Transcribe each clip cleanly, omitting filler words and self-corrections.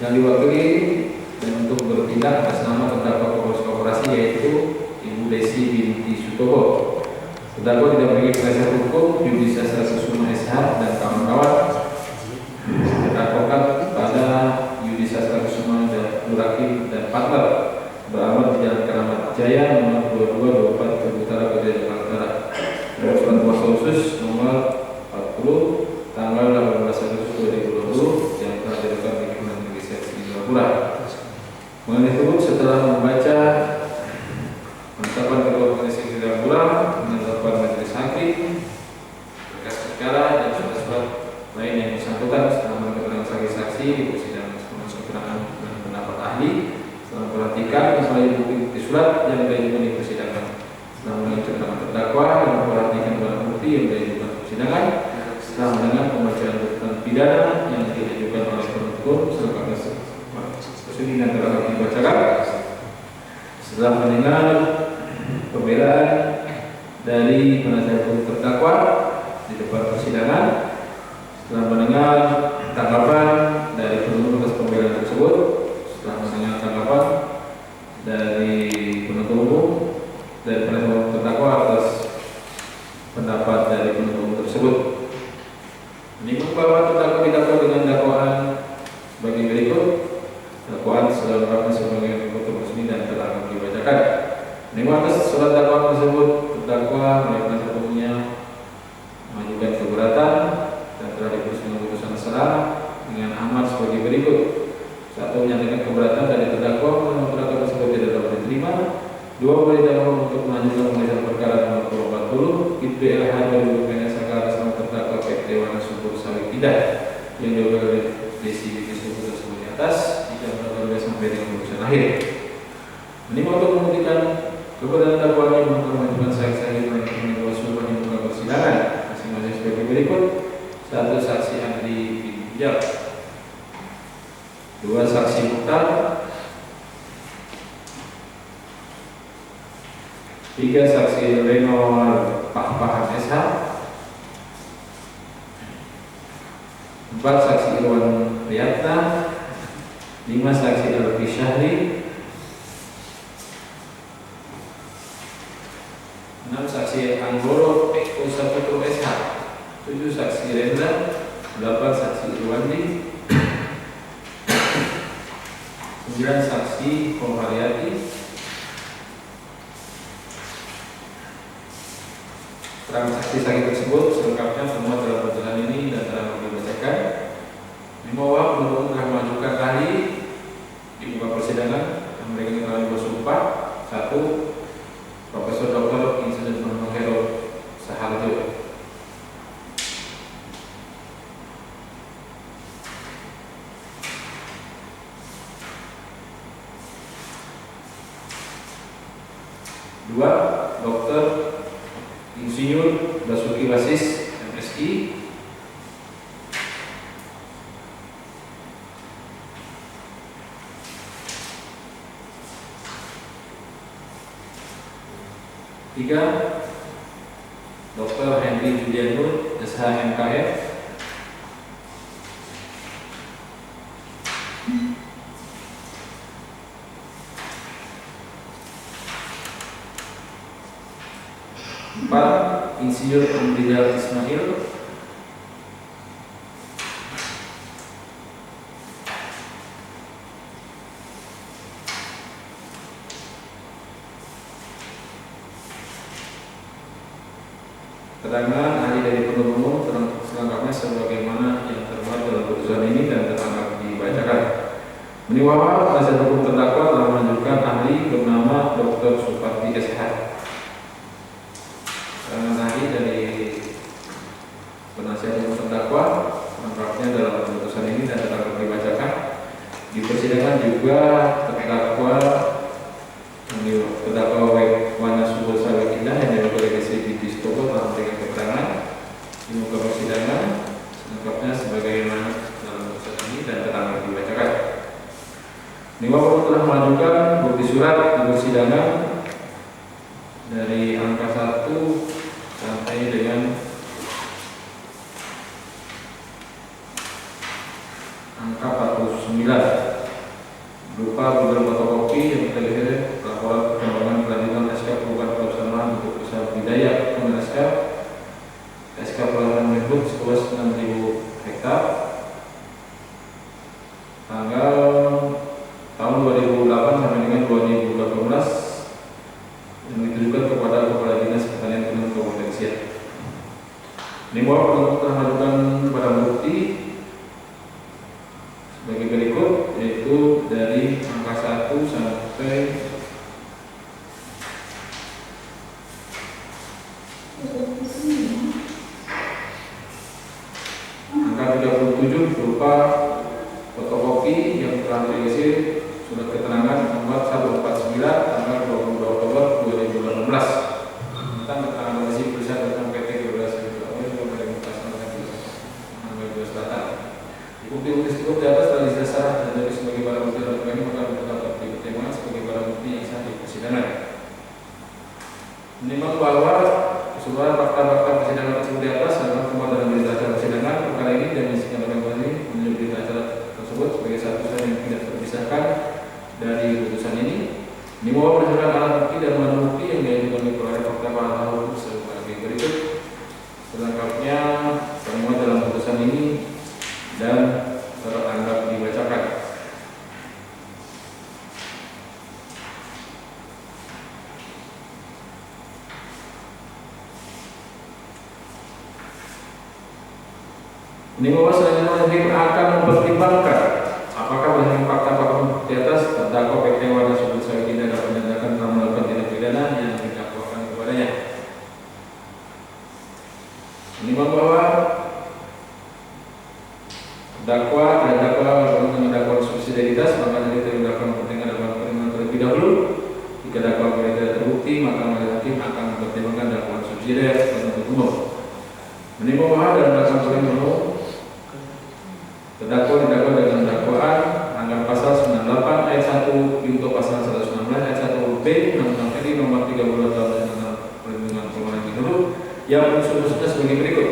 yang diwakili dan untuk bertindak atas nama terdakwa pengurus koperasi yaitu Ibu Desi binti Sutopo. Terdakwa tidak memiliki penasihat hukum Yudi Sastra Kusuma SH dan kawan-kawan. Terdakwakan pada Yudi Sastra Kusuma dan Nurakim dan partner beralamat di Jalan Keramat Jaya nomor 2224 Teguh Utara Kota Jakarta Utara. Dengan surat kuasa khusus nomor 40 tanggal 18 Agustus 2020 yang telah dilakukan di Pengadilan Negeri Seksi Jayapura. Mengenai tersebut setelah membaca penetapan Ketua Komisi Jayapura, penetapan Majelis Hakim, berkas perkara dan surat-surat lain yang bersangkutan setelah mendengar saksi-saksi di persidangan keterangan dan pendapat ahli, setelah memperhatikan masalah bukti surat yang diajukan di persidangan, setelah mendengar keterangan terdakwa dan memperhatikan barang bukti yang diajukan di persidangan, setelah mendengar pembacaan tuntutan pidana yang diajukan oleh penuntut selengkapnya persidangan telah dibacakan, setelah mendengar pembelaan dari penasihat hukum terdakwa di depan persidangan, setelah mendengar tanggapan dari penuntut atas pembelaan tersebut, setelah mendengar tanggapan dari penuntut umum dari penasihat hukum terdakwa atas pendapat dari penuntut umum tersebut, menimbang bahwa terdakwa didakwa dengan dakwaan sebagai berikut. Dakwaan selengkapnya sebagai berikut resmi dan telah dibacakan. Menimbang atas surat dakwaan tersebut, terdakwa melalui penasihat hukumnya mengajukan keberatan dan telah diputuskan keputusan selah dengan amat sebagai berikut. Satu, menyatakan keberatan dari terdakwa menurut terdakwa tersebut tidak dapat diterima. Dua, memberitahu untuk melanjutkan pemeriksaan perkara nomor 240 IPLH 2020 atas nama terdakwa PT Wana Subur Sawit Tidak yang dilakukan oleh Desi binti Sutopo tersebut di atas sampai dengan keputusan akhir. Menimbang untuk membuktikan keberadaan dakwaan yang mengajukan saksi-saksi yang bersumpah di muka persidangan masing-masing sebagai berikut. Satu, saksi ahli pinjam. Dua, saksi muhtar. Tiga, saksi Renor Pahpahan SH. Empat, saksi Irwan Riyata. 5, saksi Alfi Syahri. 6, saksi Anggoro Eko Saputo SH. 7, saksi Rendra. 8, saksi Irwandi. 9, saksi Komariati. Keterangan saksi-saksi tersebut selengkapnya semua dalam putusan ini dan telah dibacakan. Bahwa penuntut telah mengajukan ahli di muka persidangan yang mereka telah bersumpah. 1, Profesor Dr. Insinyur Muhammad Hero Saharjo. Dua, Dr. Insinyur Basuki Basis MSI. 3, Dr. Henry Julianur SH MKF. 4, Insinyur Rizal Ismail. 5, keterangan ahli dari penuntut umum selengkapnya sebagaimana yang termuat dalam putusan ini dan telah dibacakan. Menimbang penasihat hukum terdakwa telah menunjukkan ahli bernama Dr. Suparti SH. Keterangan ahli dari penasihat hukum terdakwa lengkapnya dalam putusan ini dan telah dibacakan. Di persidangan juga terdakwa Wana Subur Sawit Indah yang dilakukan oleh Desi binti Sutopo telah memberikan keterangan di muka persidangan selengkapnya sebagaimana dalam putusan ini dan telah dibacakan. Menimbang telah mengajukan bukti surat di persidangan dari angka 1 sampai dengan angka 41 berupa beberapa fotokopi yang terlihat laporan perkembangan kelanjutan SK perubahan pelaksanaan untuk usaha budidaya dengan SK pelayanan Menhub seluas 6.000 hektar tanggal tahun 2008 sampai dengan 2018 yang ditujukan kepada Kepala Dinas Pertanian Gunung Kabupaten Siak. Ini bahwa penuntut telah mengajukan barang bukti sebagai berikut, yaitu dari angka 1 sampai angka 37 berupa fotokopi yang telah diisi surat keterangan nomor 149 tanggal 22 Oktober 2018 tentang keterangan berisi tulisan tentang PT Geogas bukti-bukti tersebut di atas telah disasar dan dari sebagai barang bukti dalam ini maka dapat dipertimbangkan sebagai barang bukti yang sah di persidangan. Menimbang bahwa keseluruhan fakta-fakta persidangan tersebut di atas adalah temuan dalam berita acara persidangan perkara ini dan isinya dalam ini menunjuk berita acara tersebut sebagai satu putusan yang tidak terpisahkan dari putusan ini. Ini bahwa berdasarkan alat bukti dan barang bukti yang diajukan oleh fakta pada hukum sebagai berikut. Selengkapnya termuat dalam putusan ini dan teranggap dibacakan. Ini bahwa selanjutnya hakim akan mempertimbangkan apakah berdasarkan fakta-fakta di atas terdakwa PT Wana Subur Sawit Indah dapat menyatakan telah melakukan tindak pidana yang didakwakan kepadanya. Ini bahwa terdakwa dengan dakwaan subsidiaritas maka dari terdakwa kepentingan dakwaan pertimbangan terlebih dahulu. Jika dakwaan tidak terbukti maka majelis hakim akan mempertimbangkan dakwaan subsidiar penuntut umum. Menimbang bahwa dalam dakwaan penuntut umum terdakwa didakwa dengan dakwaan anggaran pasal 98 ayat 1 junto pasal 116 ayat 1 B Undang-Undang RI nomor 32 tahun tentang perlindungan pemohon hidup yang unsur-unsurnya sebagai berikut.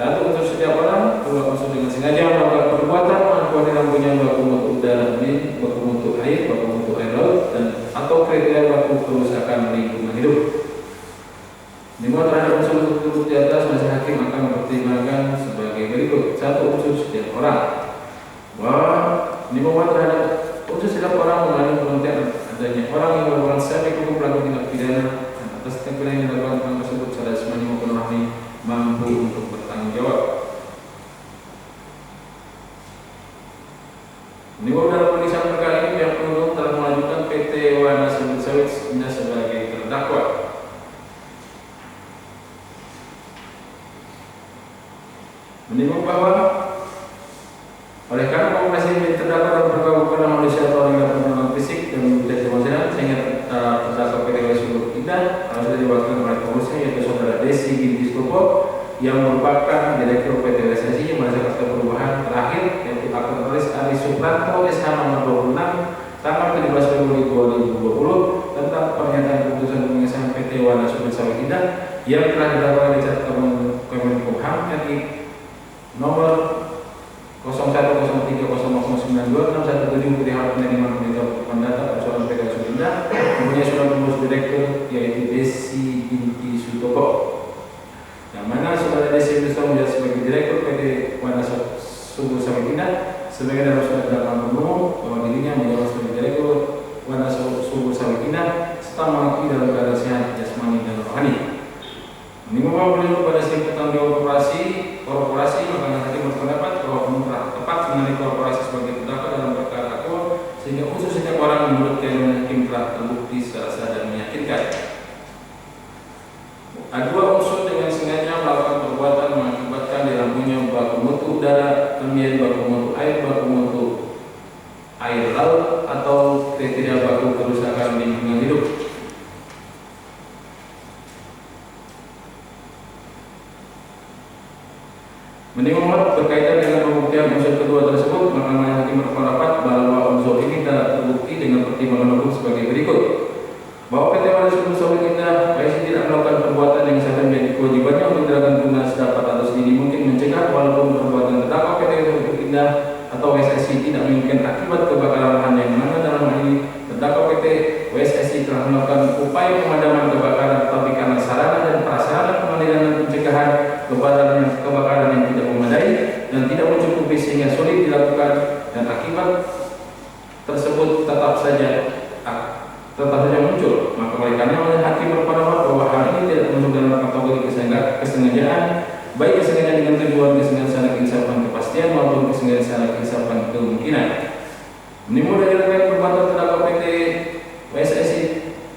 Satu, unsur setiap orang, dua, unsur dengan sengaja melakukan perbuatan mengakibatkan hilangnya baku mutu udara angin, baku mutu air, baku mutu air laut, dan atau kriteria baku kerusakan lingkungan hidup. Lima, terhadap unsur tersebut di atas majelis hakim akan mempertimbangkan sebagai berikut. Satu, unsur setiap orang. Bahwa lima, terhadap unsur setiap orang mengandung pengertian adanya orang yang merupakan subjek hukum pelaku tindak pidana dan atas tindak pidana yang dilakukan orang tersebut secara jasmani maupun rohani mampu untuk bertanggung jawab. Ini dalam pemeriksaan perkara ini pihak penuntut telah mengajukan PT Wana Subur Sawit Indah sebagai terdakwa. Menimbang bahwa oleh karena kompolnasi menjadi terdakwa dalam perkara bukan manusia atau orang yang dapat menolong fisik dan menjadi kemanusiaan sehingga terdakwa PT Wana Subur Indah harus diwakilkan oleh pengurusnya yaitu saudara Desi Binti Stopo yang merupakan Direktur PT WSSI yang masa Partai Perubahan terakhir yaitu akte notaris Ari Supranto SH nomor 26 tanggal 17 Februari 2020 tentang pernyataan keputusan pengesahan PT Wana Subur Sawit Indah yang telah dilakukan di catatan Kemenkumham RI nomor 010300926117 perihal penerimaan penelitian data persoalan PT Wana Subur Indah mempunyai surat pengurus direktur yaitu Desi Binti Sutopo, yang mana saudara Desi Binti Sutopo menjadi sebagai direktur PT Wana Subur Sawit Indah sebagai dalam surat dakwaan umum bahwa dirinya menjabat sebagai direktur Wana Subur Sawit Indah serta mengakui dalam keadaan sehat jasmani dan rohani. Menimbang beliau pada setiap tanggung jawab korporasi maka hakim berpendapat bahwa penuntut tepat mengenai korporasi sebagai terdakwa dalam perkara aku sehingga unsur setiap orang menurut keyakinan hakim telah terbukti secara sah dan meyakinkan. Dua, unsur dengan sengaja melakukan perbuatan mengakibatkan dilangkunya baku mutu udara, kemudian baku mutu air laut atau kriteria baku kerusakan lingkungan hidup. Menimbang berkaitan dengan pembuktian unsur kedua tersebut, maka majelis hakim berpendapat bahwa unsur ini tidak terbukti dengan pertimbangan hukum sebagai berikut. Bahwa PT Wana Subur Sawit Indah PSI tidak melakukan perbuatan yang seharusnya menjadi kewajibannya untuk dilakukan guna sedapat atau sedini mungkin mencegah walaupun perbuatan terdakwa PT Wana Subur Indah atau SSI tidak mengikuti demikian akibat kebakaran lahan yang mana dalam hal ini terdakwa PT WSSI telah melakukan upaya pemadaman kebakaran, tetapi karena sarana dan prasarana pengendalian dan pencegahan kebakaran yang tidak memadai dan tidak mencukupi sehingga sulit dilakukan, dan akibat tersebut tetap saja muncul. Maka oleh karena hakim berpendapat bahwa hal ini tidak masuk dalam kategori kesengajaan, baik kesengajaan dengan tujuan, kesengajaan secara keinsapan kepastian maupun kesengajaan secara keinsapan kemungkinan. Menimbul dari rangkaian perbuatan terdakwa PT WSSI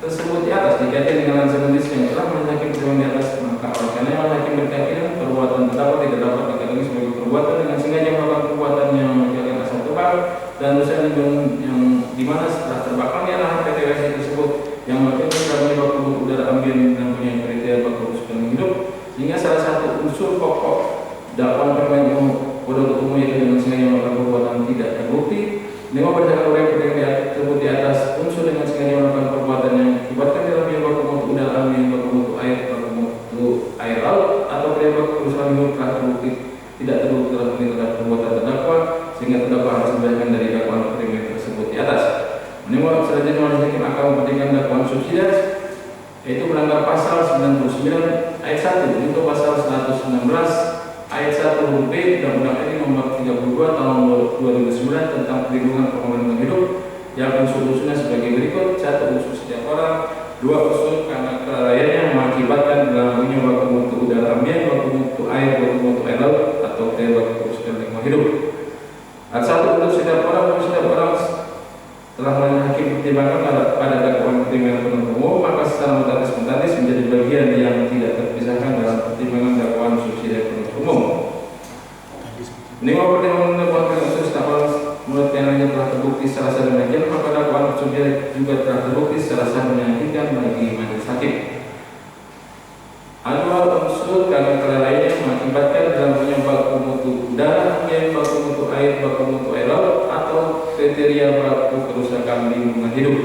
tersebut di atas dikaitkan dengan sejenis yang telah menjadi perbuatan di atas, maka oleh karena hakim berkeyakinan perbuatan terdakwa tidak dapat dikategorikan sebagai perbuatan dengan sengaja melakukan perbuatan yang mengakibatkan asap tebal dan dosa yang dimana setelah terbakarnya lahan PT WSSI tersebut yang mengakibatkan menyebabkan udara ambien dan punya kriteria baku kerusakan hidup, sehingga salah satu unsur pokok dakwaan perkara pada umumnya dengan sengaja melakukan perbuatan tidak terbukti. Lima berdasarkan uraian perkara tersebut di atas, unsur dengan sengaja melakukan perbuatan yang akibatkan dalam baku mutu udara ambien, baku mutu air laut atau penyebab kerusakan hidup telah terbukti tidak terbukti terhadap perbuatan terdakwa, sehingga terdakwa harus membebaskan dari dakwaan perkara tersebut di atas. Menimbul selanjutnya majelis hakim akan memberikan dakwaan subsidiar, yaitu melanggar pasal 99 ayat 1 untuk pasal 119 ayat 1 huruf B Undang-Undang RI Nomor 32 Tahun 2009 tentang perlindungan pengguna hidup, yang unsur-unsurnya sebagai berikut: 1. Unsur setiap orang. 2. Unsur karena kelalaiannya mengakibatkan dalamnya baku mutu udara ambien, baku mutu air, baku mutu air laut atau baku kerusakan lingkungan hidup. 1. Untuk setiap orang telah melalui hakim pertimbangan pada dakwaan pertimbangan penuntut umum, maka secara mutatis menjadi bagian yang tidak terpisahkan dalam pertimbangan dakwaan subsidiar penuntut umum. Menimbul pertimbangan dakwaan unsur setiap orang menurut yang telah terbukti secara sah demikian, maka dakwaan subsidiar juga telah terbukti secara sah meyakinkan bagi majelis hakim. 2. Unsur karena kelalaiannya mengakibatkan dalamnya baku mutu udara ambien, baku mutu air, baku mutu air laut atau kriteria baku kerusakan lingkungan hidup.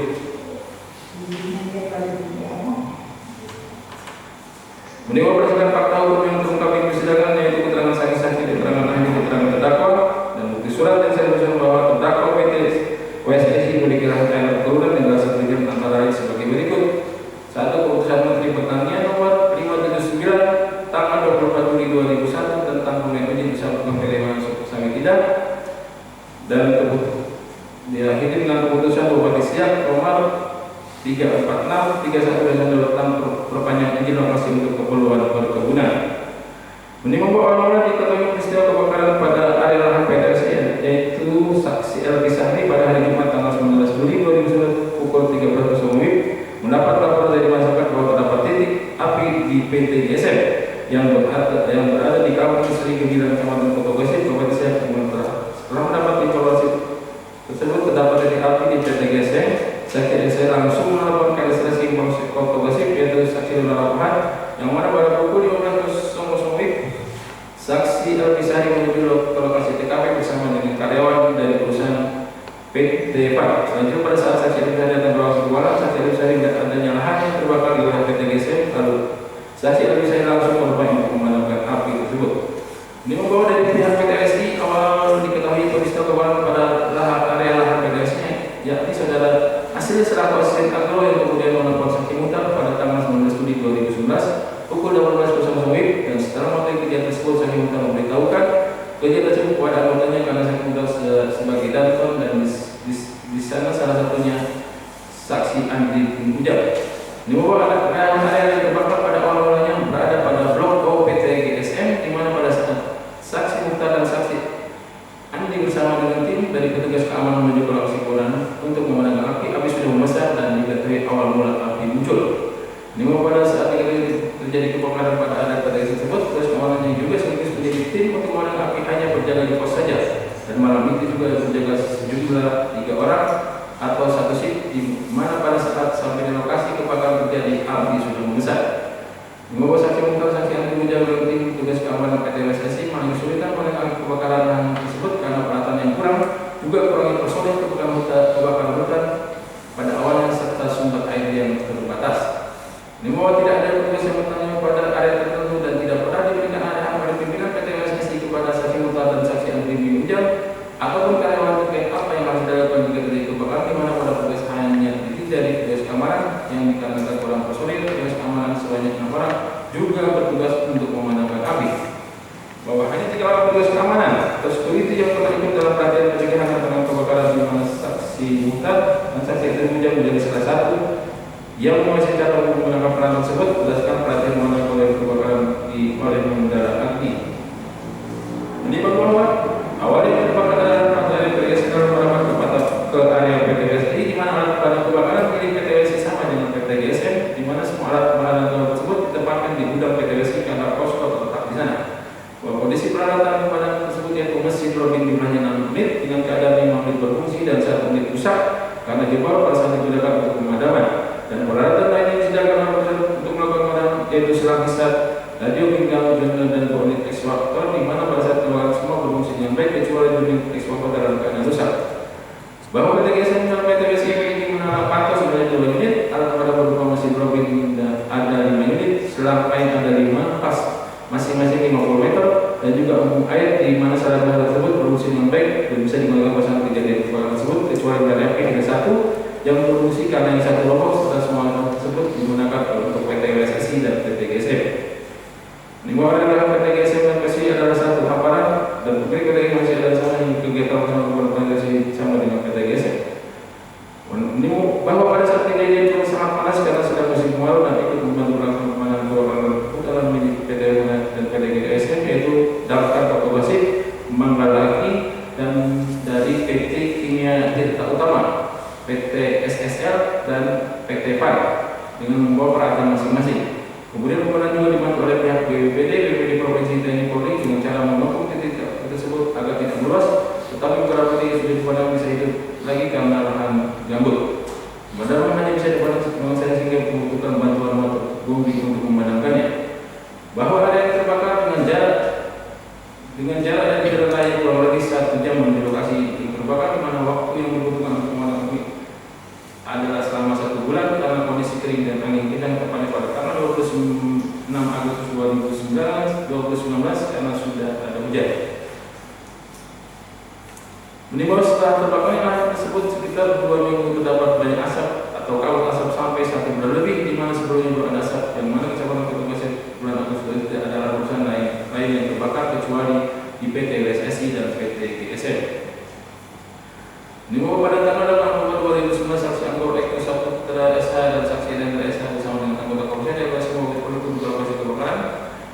Menimbul berdasarkan fakta hukum yang terungkap di persidangan, yaitu keterangan saksi-saksi, keterangan ahli, keterangan terdakwa, dan bukti surat yang saya tuliskan bahwa terdakwa PT WSSI memiliki rangkaian peraturan yang dalam sertifikat antara lain sebagai berikut: 1. Keputusan Menteri Pertanian Nomor 579 tanggal 24 Juli 2001 tentang pemberian izin usaha pengembangan sawit tidak, dan diakhiri dengan keputusan Bupati Siak Nomor 346 31 tentang perpanjangan izin lokasi untuk keperluan perkebunan. Menimbul bahwa diketahui peristiwa kebakaran pada area lahan PT WSSI, yaitu saksi Elvi Sahri pada hari Jumat tanggal 19 Juli 2009 pukul 13.00 WIB mendapat laporan dari masyarakat bahwa terdapat titik api di PT GSM yang berada di kampung Sri Gemilang, Kecamatan Kota Gosip, Kabupaten Siak, Sumatera. Setelah mendapat informasi tersebut terdapat titik api di PT GSM, saksi langsung melaporkan ke Administrasi Polsek Kota Gosip, yaitu saksi Lula Rahman, yang mana pada pukul 15.00 WIB saksi Elvi Sahri menuju ke lokasi TKP bersama dengan karyawan dari perusahaan PT PAN. Selanjutnya pada saat saksi Elvi Sahri datang ke lokasi berjualan, saksi Elvi Sahri melihat adanya lahan yang terbakar di wilayah PT GSM, lalu saksi Elvi Sahri langsung berupaya untuk memadamkan api tersebut. Ini membawa dari pihak PT WSSI awal diketahui peristiwa kebakaran pada area lahan PT WSSI, yakni saudara hasil selaku asisten agro yang kemudian menelpon saksi Muhtar pada tanggal 19 Juli 2011 pukul 18.00 WIB, dan setelah mengetahui kejadian tersebut saksi Muhtar memberitahukan kejadian tersebut kepada anggotanya karena saksi Muhtar sebagai danton, dan di sana salah satunya saksi Andri Ujab. Ini membawa area yang terbakar pada awal-awalnya berada pada blok O PT GSM, di mana pada saat saksi Muhtar dan saksi Andi bersama dengan tim dari petugas keamanan menuju ke lokasi kebakaran untuk memadamkan api sudah membesar dan diketahui awal mula api muncul. Ini pada saat terjadi kebakaran pada area PT tersebut, terus keamanannya juga sekaligus menjadi tim untuk memadamkan api hanya berjaga di pos saja, dan malam itu juga berjaga sejumlah 3 orang atau 1 shift, di mana pada saat sampai di lokasi kebakaran terjadi api sudah membesar. Membawa saksi Muhtar, saksi Andi menjaga tim tugas keamanan PT WSSI mengalami kesulitan menekan kebakaran lahan tersebut karena peralatan yang kurang, juga kurangnya personel kebakaran hutan pada awalnya serta sumber air yang terbatas. Ini bahwa tidak ada petugas yang bertanya pada area tertentu dan tidak pernah diberikan arahan oleh pimpinan PT WSSI kepada saksi Muhtar dan saksi Andi Ujab ataupun karyawan terkait apa yang ditunjang menjadi salah satu yang menguasai cara untuk menangkap peran tersebut berdasarkan perhatian mengenai oleh kebakaran oleh pengendara AGDI. Menimbang bahwa awalnya merupakan kendaraan dari PTGSI merapat ke area PTGSI di mana alat pemadam kebakaran milik PTGSI sama dengan PTGSM, di mana semua alat pemadam tersebut ditempatkan di gudang PTGSI karena posko terletak di sana. Bahwa kondisi peralatan pemadam tersebut yaitu mesin Robin jumlahnya 6 unit dengan keadaan 5 unit berfungsi dan 1 unit rusak karena jebol pada saat digunakan untuk pemadaman, dan peralatan lain yang disediakan untuk melakukan pemadaman yaitu selang hisap, radio pinggang, journal, dan unit ekskavator, di mana pada saat kebakaran semua berfungsi dengan baik kecuali unit ekskavator dalam keadaan rusak. Bahwa PTGSI dan PTGSI ini pantau sebanyak 2 unit, alat pemadam berupa mesin Robin dan ada 5 unit, selang air ada 5 pas masing-masing 50 meter, dan juga umum air di mana sarana tersebut berfungsi dengan baik dan bisa digunakan pada kejadian kebakaran tersebut kecuali dari api ada 1 yang berfungsi karena yang 1 lolos setelah semua alat tersebut digunakan untuk PTGSI dan PTGSM. Menimbang adalah PTGSM dan PTGSI adalah satu hamparan dan publik PTGSI masih ada sama yang kegiatan bersama PTGSI sama dengan PTGSM. Menimbang bahwa pada saat kejadian itu sangat panas karena sedang musim kemarau dan ikut membantu pelaksanaan pemadam kebakaran dalam milik PTGSI dan PTGSM yaitu daftar kalkulasi Manggalaki dan dari PT Kimia Tirta Utama, PT SSL dan PT PAN dengan membawa peralatan masing-masing. Kemudian pemadam juga dibantu oleh pihak BPBD, BPD Provinsi TNI Polri dengan cara membangun titik tersebut agar tidak meluas, tetapi beberapa titik sudah dipadam bisa hidup lagi karena lahan gambut. Pemadaman hanya bisa dipadam sehingga membutuhkan bantuan motor bombing untuk memadamkannya. Bahwa ada yang terbakar dengan jarak dan tidak layak kurang lebih 1 jam menuju lokasi yang terbakar, di mana waktu yang dibutuhkan untuk memadamkan adalah selama 1 bulan karena kondisi kering dan angin kencang tepatnya pada tanggal 26 Agustus 2019 karena sudah ada hujan. Menimbang setelah terbakarnya lahan tersebut sekitar 2 minggu terdapat banyak asap atau kabut asap sampai 1 bulan lebih, di mana sebelumnya belum ada asap, yang mana kecamatan petugas bulan Agustus tidak ada perusahaan lain yang terbakar kecuali di PT GSI dan PT GSM. Menimbang pada tanggal 8 Oktober 2019 saksi anggota Eko 1 Putra SH dan saksi Rendra SH bersama dengan anggota komisi dari semua mobil pendukung lokasi kebakaran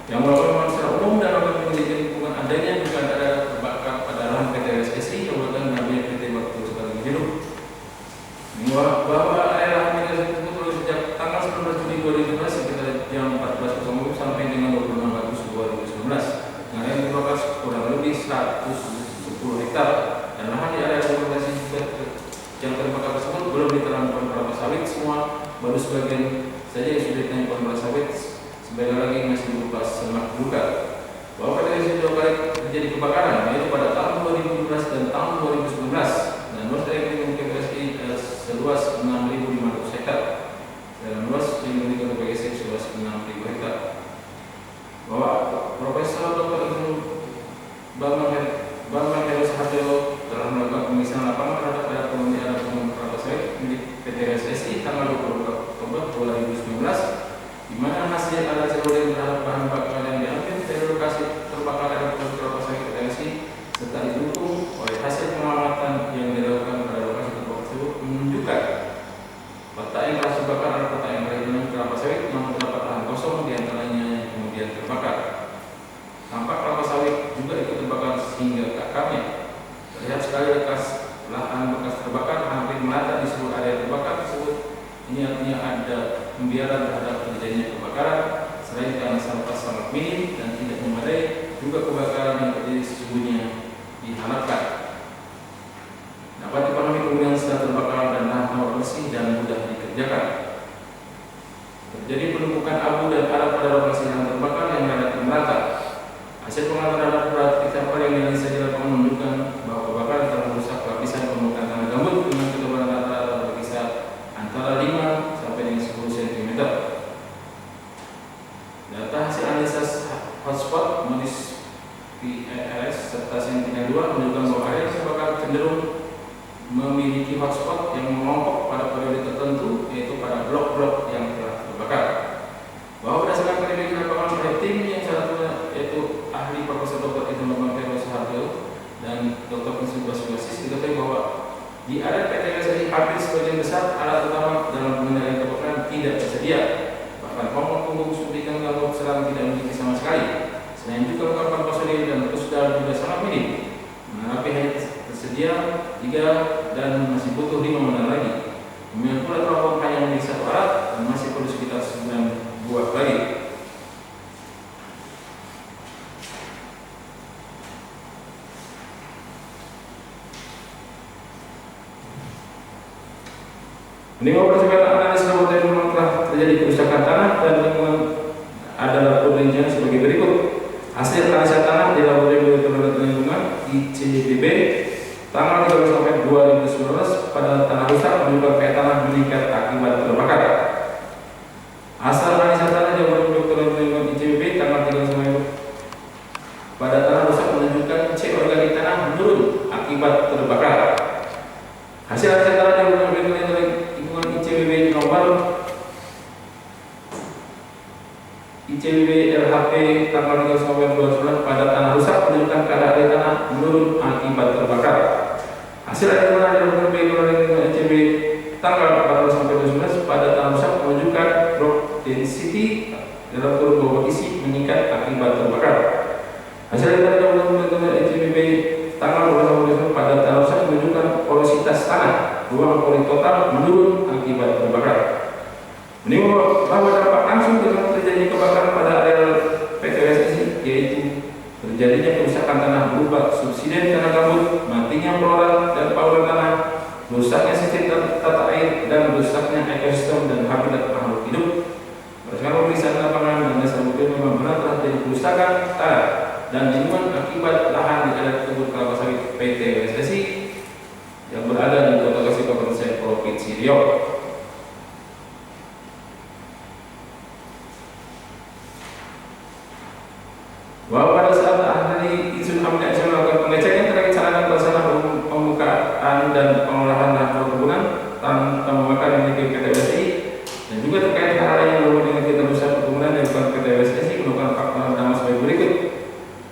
yang melakukan pemantauan secara umum dan melakukan penelitian lingkungan adanya juga ada terbakar pada lahan PT GSI yang merupakan namanya PT Bakti Sekali Hidup. Bahwa area lahan PT GSI tersebut sejak tanggal 19 Juni 2019 sekitar jam 14.00 sampai dengan 26 Agustus 2019 dengan yang terbakar kurang lebih 110 hektar, dan lahan di area lokasi yang terbakar tersebut belum diterangkan kelapa sawit semua, baru sebagian saja yang sudah ditanya kelapa sawit, sebagian lagi masih berupa semak buka. Bahwa pada sudah kali terjadi kebakaran yaitu pada tahun 2017 dan tahun 2019, dan luas dari PTGSI seluas 6.500 hektar dan luas yang dimiliki PTGSI seluas 6.000 hektar. Bahwa Profesor Dr. Bambang Heru Saharjo telah melakukan pemeriksaan lapangan terhadap pada penelitian kelapa sawit milik PTGSI tanggal 22 Oktober 2019, di mana hasil analisa urin terhadap bahan bakar yang diambil dari lokasi terbakar pada kelapa sawit PTGSI serta didukung oleh hasil pengamatan yang dilakukan pada lokasi terbakar tersebut menunjukkan peta yang telah terbakar adalah peta yang berhubungan kelapa sawit, namun terdapat lahan kosong di antaranya yang kemudian terbakar. Tampak kelapa sawit juga ikut terbakar sehingga ke akarnya. Terlihat sekali bekas lahan bekas terbakar hampir merata di seluruh area terbakar tersebut. Ini artinya ada pembiaran terhadap terjadinya kebakaran, selain karena sampah sangat minim dan tidak memadai, juga kebakaran yang terjadi sesungguhnya diharapkan dapat dipahami kemudian setelah terbakar dan lahan tampak bersih dan mudah dikerjakan. Terjadi penumpukan abu dan arak pada lokasi lahan terbakar yang relatif merata. Hasil pengamatan terhadap berat sampel yang dianalisa di lapangan menunjukkan bahwa kebakaran telah merusak lapisan permukaan tanah gambut dengan ketebalan rata-rata berkisar antara 5 sampai dengan 10 cm. Data hasil analisa hotspot modis PRS serta Sentinel-2 menunjukkan bahwa area terbakar cenderung memiliki hotspot yang mengelompok pada periode tertentu, yaitu pada blok-blok yang telah terbakar. Bahwa berdasarkan penyelidikan lapangan oleh tim yang satunya yaitu ahli Profesor Dr. Heru Saharjo dan Dr. Konsultasi diketahui bahwa di area PTGSI hampir sebagian besar alat utama dalam pengendalian kebakaran tidak tersedia. Bahkan kelompok punggung suntikan gawat serang tidak memiliki sama sekali. Selain itu kelengkapan personil dan pusdal juga sangat minim. Menanggapi hanya tersedia 3 dan masih butuh 5 modal lagi. Kemudian pula teropong hanya memiliki 1 alat dan masih perlu sekitar 9 buah lagi. Menimba berdasarkan analisis laboratorium memang telah terjadi kerusakan tanah dan lingkungan. Ada laporan rincian sebagai berikut. Hasil analisa tanah di laboratorium lingkungan ICBB tanggal 13 November 2019 pada tanah rusak menunjukkan pH tanah meningkat akibat terbakar. Hasil analisa tanah di laboratorium lingkungan ICBB tanggal 13 November pada tanah rusak menunjukkan C organik tanah menurun akibat terbakar. Hasil analisa tanah di laboratorium lingkungan ICBB nomor ICBB LHP tanggal 3 November 2019 pada tanah rusak menunjukkan kadar air tanah menurun akibat terbakar. Hasil analisa tanah di laboratorium lingkungan ICBB tanggal 14 November 2019 pada tanah rusak menunjukkan drop density dalam kurun bawah isi meningkat akibat terbakar. Hasil analisa tanah di laboratorium ICBB tanggal 12 November 2019 pada tanah rusak menunjukkan porositas tanah ruang pori total menurun akibat terbakar. Menimba bahwa dampak langsung dengan terjadi kebakaran pada area PTWSSI yaitu terjadinya kerusakan tanah berupa subsiden tanah gambut, matinya flora dan fauna tanah, rusaknya sistem tata air dan rusaknya ekosistem dan habitat makhluk hidup. Berdasarkan pemeriksaan lapangan dan dasar bukti memang benar telah terjadi kerusakan tanah dan lingkungan akibat lahan di area kebun kelapa sawit PTWSSI yang berada di Kota Gresik Kabupaten Provinsi Riau. Bahwa pada saat ahli Insun Hamid Aisyah melakukan pengecekan terkait sarana pelaksanaan pembukaan dan pengolahan lahan perkebunan tanpa membakar yang dimiliki PTWSSI dan juga terkait hal yang berhubungan dengan kegiatan usaha perkebunan yang dilakukan PTWSSI merupakan fakta pertama sebagai berikut.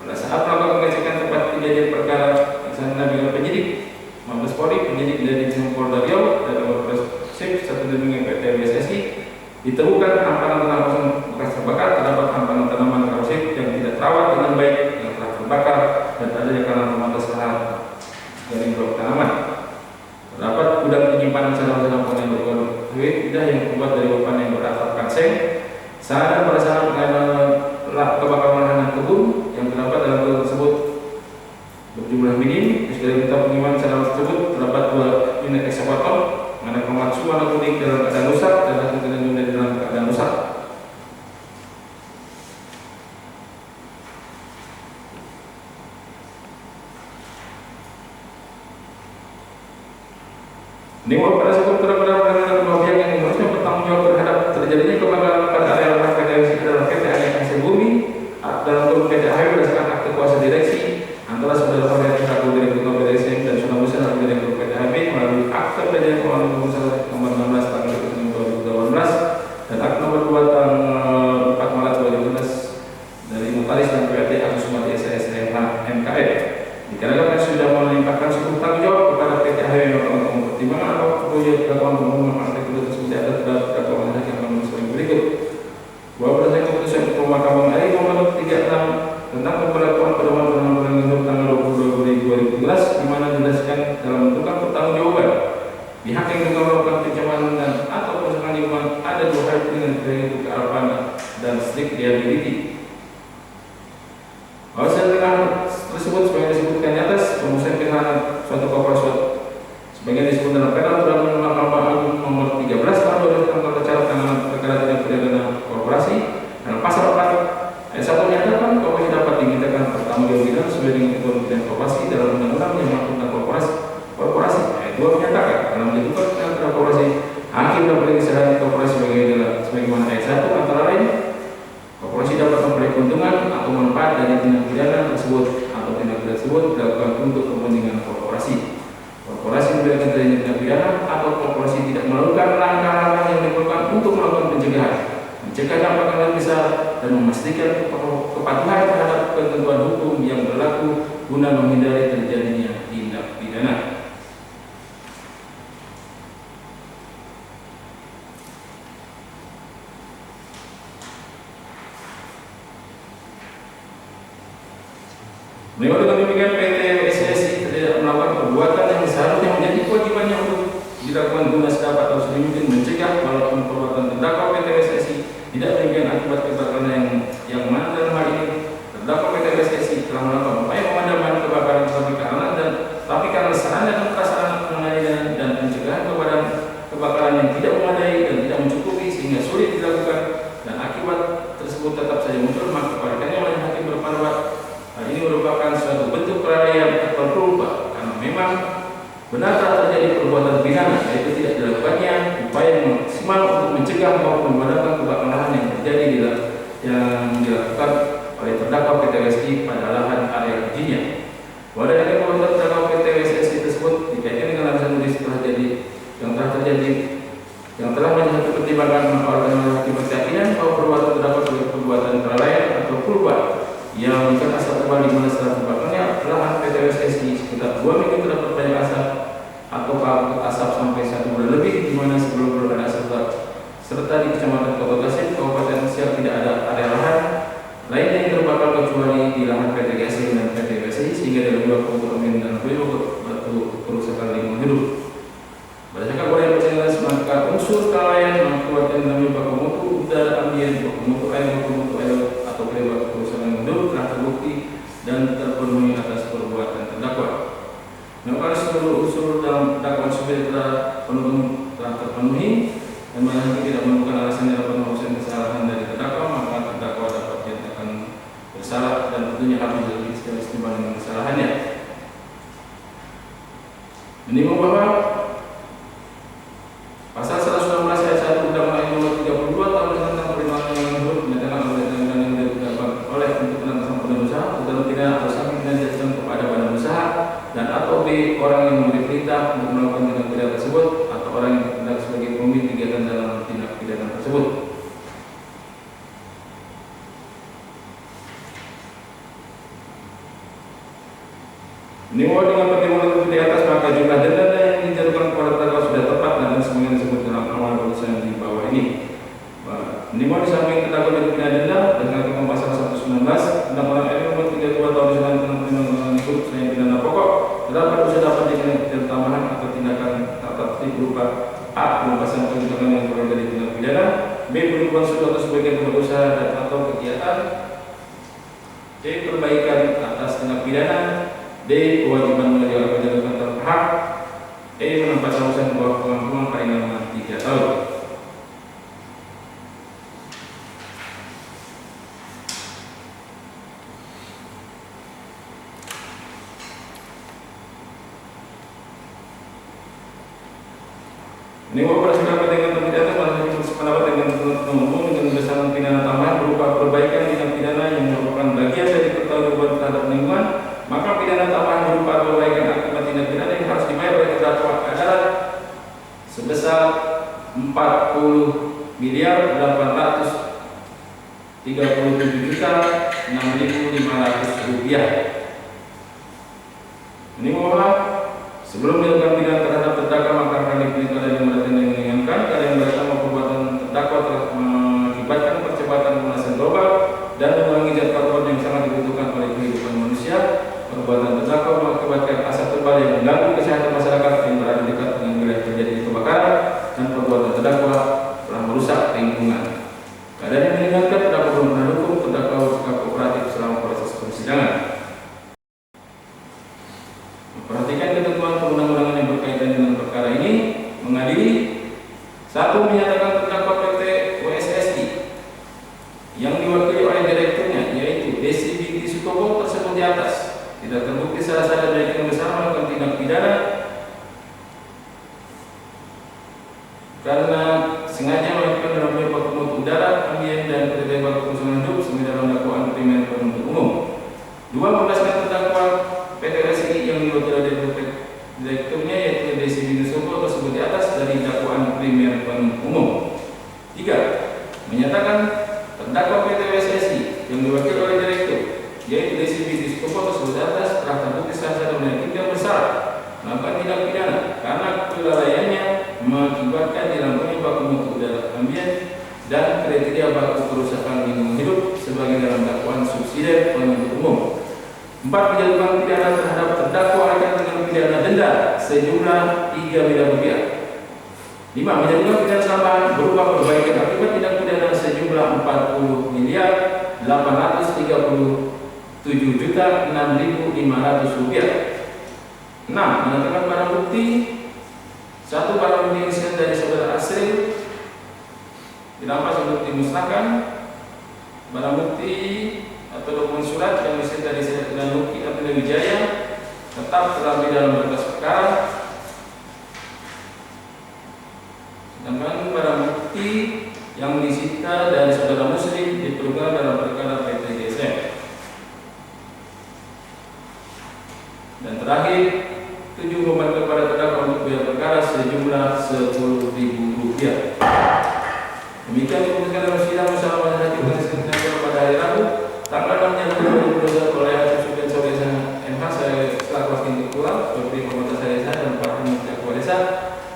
Pada saat melakukan pengecekan tempat kejadian perkara dilaksanakan dengan penyidik Mabes Polri, penyidik dari Divisi Polda Riau dan Polres Sip satu dengan PTWSSI ditemukan hamparan tanah kosong bekas terbakar, terdapat hamparan tanaman karosip yang tidak terawat dengan baik yang telah terbakar dan adanya karena pembatas lahan dari blok tanaman. Terdapat gudang penyimpanan sarana-sarana yang berwarna hitam yang terbuat dari papan yang beratapkan seng. Sarana prasarana pengairan kebakaran lahan kebun yang terdapat dalam gudang tersebut berjumlah minim. Dari minta pengiman sarana tersebut terdapat 2 unit ekskavator, mana komatsu warna kuning dalam keadaan rusak dan satu unit dalam keadaan rusak. Ini pada sebelum terhadap kedua pihak yang harusnya bertanggung jawab terhadap terjadinya kebakaran pada area lahan PTWSSI dalam PT Hanya Hasil Bumi dalam turun PT HW berdasarkan akte kuasa direksi antara saudara Fahri selaku Direktur PTWSSI dan Saudara Musa selaku Direktur PT HW melalui akte perjanjian pengelolaan pengusaha nomor 16 tanggal 2018 dan akte nomor 2 tanggal 4 Maret 2019 dari Notaris dan PT Agus Sumati SSH MKM. Dikarenakan sudah melimpahkan seluruh tanggung jawab kepada PT HW yang melakukan pertimbangan atau proyek dakwaan pembangunan partai kedua tersebut terhadap dakwaan yang akan sebagai berikut. Bahwa berdasarkan keputusan Mahkamah Agung nomor 36 tentang pemberlakuan pedoman perundang-undangan hidup tanggal 22 Juli 2017 di mana dijelaskan dalam bentuk pertanggungjawaban pihak yang juga melakukan pencemaran dan atau perusahaan lingkungan ada 2 hal dengan yaitu kearifan dan strict liability. Bahwa setelah tersebut sebagai disebutkan di atas pemusnahan pidana suatu korporasi sebagian disebut dalam peraturan Mahkamah Agung nomor 13 tahun 2000 tentang tata cara penanganan perkara tindak pidana korporasi dalam pasal 4 ayat 1 menyatakan korporasi dapat dimintakan pertanggungjawaban sesuai dengan ketentuan pidana korporasi dalam undang-undang yang mengatur tentang korporasi. Ayat 2 menyatakan dalam menentukan pidana korporasi hakim dapat disahkan korporasi sebagaimana ayat 1 antara lain korporasi dapat memperoleh keuntungan atau manfaat dari tindak pidana tersebut atau tindak pidana tersebut dilakukan untuk kepentingan korporasi. Korporasi memberikan terjadi tindak pidana atau korporasi tidak melakukan langkah-langkah yang diperlukan untuk melakukan pencegahan, mencegah dampak yang lebih besar dan memastikan kepatuhan terhadap ketentuan hukum yang berlaku guna menghindari terjadinya tindak pidana. Memang dengan demikian PT WSSI tidak melakukan perbuatan yang seharusnya menjadi kewajibannya untuk dilakukan guna sedapat atau sedemikian mencegah, walaupun perbuatan terdakwa PT WSSI tidak demikian akibat kebakaran yang mana dalam hal ini terdakwa PT WSSI telah melakukan upaya pemadaman kebakaran tapi karena sarana dan prasarana pengendalian dan pencegahan kebakaran yang tidak memadai dan tidak mencukupi sehingga sulit dilakukan, dan akibat tersebut tetap saja muncul, maka kewajibannya oleh hakim berpendapat hal ini merupakan suatu bentuk kelalaian atau perubahan karena memang benar telah terjadi perbuatan pidana, yaitu tidak dilakukannya upaya maksimal untuk mencegah maupun memadamkan kebakaran yang terjadi yang dilakukan oleh terdakwa PT WSSI pada lahan area izinnya. Pada akhirnya perbuatan terdakwa PT WSSI tersebut dikaitkan dengan alasan nulis yang telah menjadi pertimbangan maka hakim berkeyakinan bahwa perbuatan terdakwa sebagai perbuatan kelalaian atau perubahan yang mengikat asap tebal di mana setelah terbakarnya lahan PT WSSI sekitar 2 minggu terdapat banyak asap atau kabut asap sampai 1 bulan lebih, di mana sebelum ada asap serta di Kecamatan Kota Tasik, Kabupaten Siak tidak ada area lahan lain yang terbakar kecuali di lahan PT GSI dan PT WSSI, sehingga dalam 2 kerusakan dan kerusakan lingkungan hidup. Berdasarkan upaya persidangan, maka unsur kelalaian mengakibatkan namanya baku mutu udara ambien, baku mutu air atau penyebab kerusakan hidup telah terbukti dan terpenuhi atas perbuatan terdakwa. Maka seluruh unsur dalam dakwaan sudah telah terpenuhi dan malah tidak menemukan alasan dapat mengurusan kesalahan dari terdakwa, maka terdakwa dapat dinyatakan bersalah dan tentunya harus diadili secara setimbang dengan kesalahannya. Menimbang bahwa Pasal 119 ayat 1 Undang-Undang Nomor 32 Tahun tentang Perlindungan Lingkungan Hidup menyatakan undang-undang yang dilakukan oleh untuk penanganan badan usaha dalam pidana atau saking pidana dijatuhkan kepada badan usaha dan atau B orang yang memberi perintah untuk melakukan tindak pidana tersebut atau orang yang bertindak sebagai pemimpin kegiatan dalam tindak pidana tersebut. Ini bahwa dengan pertimbangan di atas maka jumlah denda yang dijatuhkan kepada terdakwa sudah tepat dan semuanya disebut dalam awal putusan di bawah ini. Ini bahwa di samping terdakwa dipidana denda dengan ketentuan pasal 119 Undang-Undang RI Nomor 32 Tahun 1995 tentang Hidup selain pidana pokok, terdapat usaha dapat dikenakan tambahan atau tindakan tata tertib berupa A. Pelepasan kebijakan yang berasal dari tindak pidana, B. Penutupan suatu sebagian tempat usaha dan atau kegiatan, C. Perbaikan atas tindak pidana, D. Kewajiban mengajukan penjatuhan terhak, E. Penempatan usaha di bawah kemampuan paling lama 3 tahun. Ini bahwa berdasarkan dengan pidana malah bersependapat dengan umum dengan besaran pidana tambahan berupa perbaikan tindak pidana yang merupakan bagian dari pertanggungjawaban terhadap lingkungan, maka pidana tambahan berupa perbaikan akibat tindak pidana yang harus dibayar oleh terdakwa adalah sebesar 40.837.6.500 rupiah. Ini bahwa sebelum dilakukan pidana terhadap terdakwa maka akan dipilih keadaan yang berat dan meringankan. Keadaan yang berat sama perbuatan terdakwa telah mengakibatkan percepatan pemanasan global dan mengurangi zat karbon yang sangat dibutuhkan oleh kehidupan manusia. Perbuatan terdakwa mengakibatkan asap tebal yang mengganggu kesehatan masyarakat yang berada dekat dengan wilayah terjadi kebakaran, dan perbuatan terdakwa telah merusak lingkungan. Keadaan yang meringankan terdakwa belum pernah hukum, terdakwa bersikap kooperatif selama proses persidangan. Perhatikan ketentuan perundang-undangan yang berkaitan dengan perkara ini. Mengadili 1. Menyatakan terdakwa PT WSSI yang diwakili oleh direkturnya yaitu Desi Binti Sutopo tersebut di atas tidak terbukti salah satu dari yang besar melakukan tindak pidana karena sengaja melakukan dalam penyebab mutu udara, ambien dan penyebab kerusakan hidup sesuai dalam dakwaan primer penuntut umum. 2. Berdasarkan terdakwa PT WSSI yang diwakili oleh direkturnya yaitu Desi Binti Sutopo tersebut di atas dari dakwaan primer penuntut umum. 3. Menyatakan terdakwa PT WSSI yang diwakili oleh direktur yaitu Desi Binti Sutopo tersebut di atas telah terbukti salah satu dari yang bersalah melakukan tindak pidana karena kelalaiannya mengakibatkan hilangnya baku mutu udara ambien dan kriteria baku kerusakan lingkungan hidup sebagai dalam dakwaan subsidiar penuntut umum. 4. Menjatuhkan pidana terhadap terdakwa akan dengan pidana denda sejumlah 3 miliar rupiah. 5. Menjatuhkan pidana tambahan berupa perbaikan akibat tindak pidana sejumlah 40 miliar 837.006.500 rupiah. 6. Menetapkan barang bukti 1. Barang bukti yang dari saudara Asril dirampas untuk dimusnahkan. Barang bukti atau dokumen surat yang disita dari saudara Nuki atau Wijaya tetap terlambat dalam berkas perkara. Sedangkan barang bukti yang disita dari saudara Muslim diperlukan dalam perkara PT DSM. Dan terakhir, 7. Membantu kepada terdakwa untuk biaya perkara sejumlah 10.000 rupiah. Demikian keputusan dalam sidang musyawarah hakim majelis hakim pada hari Rabu tanggal 6 Januari 2022 oleh Hakim Sufyan Solesa MH selaku hakim ketua, seperti pemerintah saya dan para pemerintah kuasa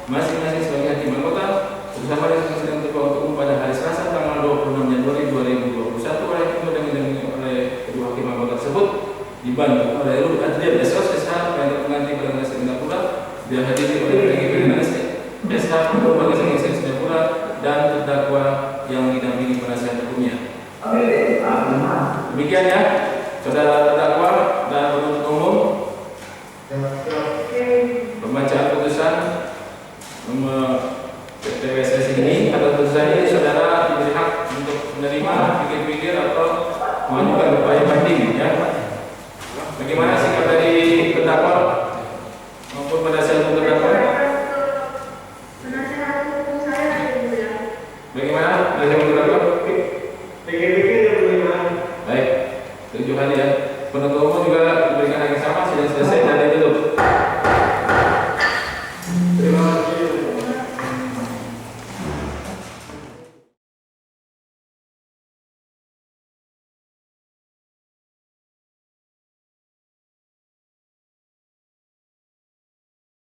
masing-masing sebagai hakim anggota bersama dengan sidang ketua umum pada hari Selasa tanggal 26 Januari 2021 oleh hakim didampingi oleh kedua hakim anggota tersebut dibantu oleh Ruh Adrian SOS SH yang terpengganti pada Negara Singapura dihadiri oleh PGB Indonesia SH Lembaga Singapura Singapura dan terdakwa yang didampingi penasihat hukumnya. Demikian ya, saudara terdakwa dan penuntut umum. Pembacaan putusan PPSS ini atau putusan ini saudara diberi hak untuk menerima, pikir-pikir atau mengajukan upaya banding ya. Bagaimana sikap dari terdakwa maupun penasihat hukum terdakwa? Bagaimana penasihat hukum terdakwa? Baik, 7 hari ya. Penuntut